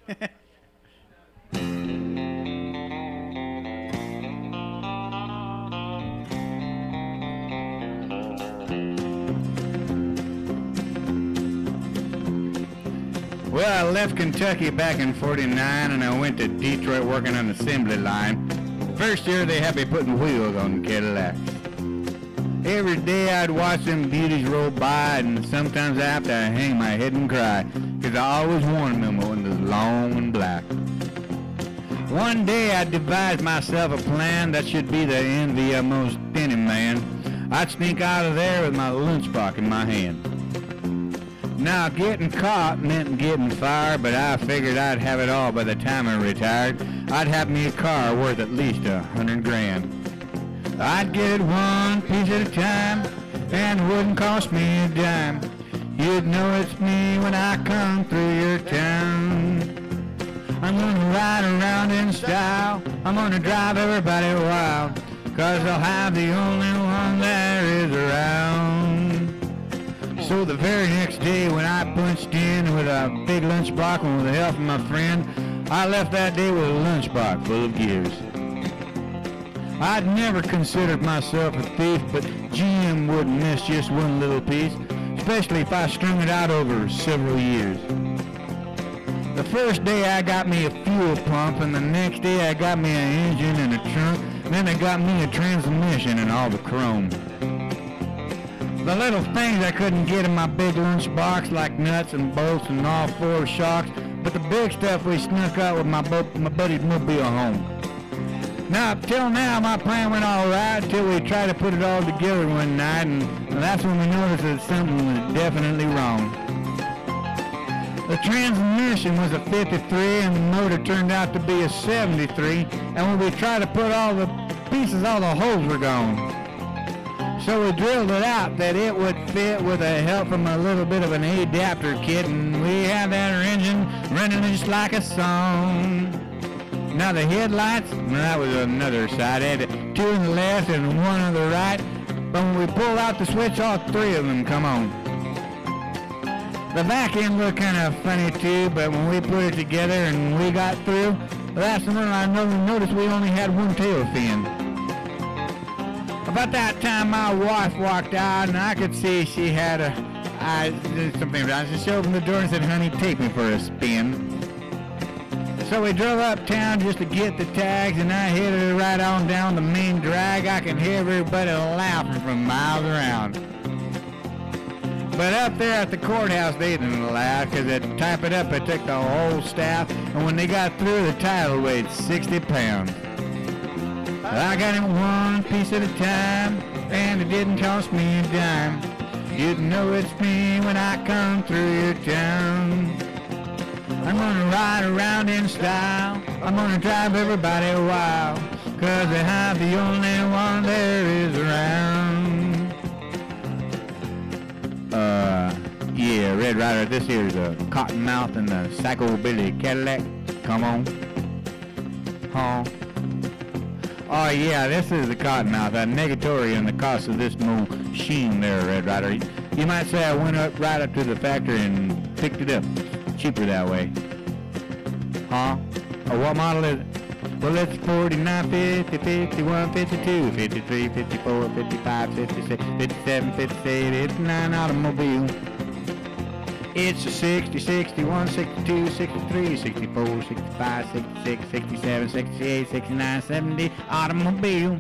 Well, I left Kentucky back in '49 and I went to Detroit working on the assembly line. First year they had me putting wheels on the Cadillacs. Every day I'd watch them beauties roll by, and sometimes I have to hang my head and cry, 'cause I always wanted them windows long and black. One day I devised myself a plan that should be the envy of most any man. I'd sneak out of there with my lunchbox in my hand. Now, getting caught meant getting fired, but I figured I'd have it all by the time I retired. I'd have me a car worth at least $100 grand. I'd get it one piece at a time, and it wouldn't cost me a dime. You'd know it's me when I come through your town. I'm gonna ride around in style. I'm gonna drive everybody wild, 'cause I'll have the only one there is around. So the very next day when I punched in with a big lunchbox and with the help of my friend, I left that day with a lunchbox full of gears. I'd never considered myself a thief, but Jim wouldn't miss just one little piece, especially if I strung it out over several years. The first day I got me a fuel pump, and the next day I got me an engine and a trunk, and then I got me a transmission and all the chrome. The little things I couldn't get in my big lunchbox, like nuts and bolts and all four shocks, but the big stuff we snuck out with my buddy's mobile home. Now, up till now, my plan went all right until we tried to put it all together one night, and that's when we noticed that something was definitely wrong. The transmission was a 53, and the motor turned out to be a 73, and when we tried to put all the pieces, all the holes were gone. So we drilled it out that it would fit with the help from a little bit of an adapter kit, and we had that engine running just like a song. Now the headlights, that was another side. I had two on the left and one on the right, but when we pulled out the switch, all three of them come on. The back end looked kind of funny too, but when we put it together and we got through, that's when I noticed we only had one tail fin. About that time, my wife walked out, and I could see she had something wrong. So she opened the door and said, "Honey, take me for a spin." So we drove uptown just to get the tags, and I headed right on down the main drag. I could hear everybody laughing from miles around. But up there at the courthouse, they didn't laugh, because to type it up, it took the whole staff, and when they got through, the title weighed 60 pounds. I got it one piece at a time, and it didn't cost me a dime. You'd know it's me when I come through your town. I'm gonna ride around in style. I'm gonna drive everybody wild, 'cause I have the only one there is around. Yeah, Red Rider, this here's a Cottonmouth and the Psychobilly Cadillac. Come on. Huh? Oh yeah, this is the Cottonmouth, a negatory on the cost of this machine there, Red Rider. You might say I went right up to the factory and picked it up. Cheaper that way. Huh? Oh, what model is it? Well, it's 49, 50, 51, 52, 53, 54, 55, 56, 57, 58, 59 automobile. It's a 60, 61, 62, 63, 64, 65, 66, 67, 68, 69, 70 automobile.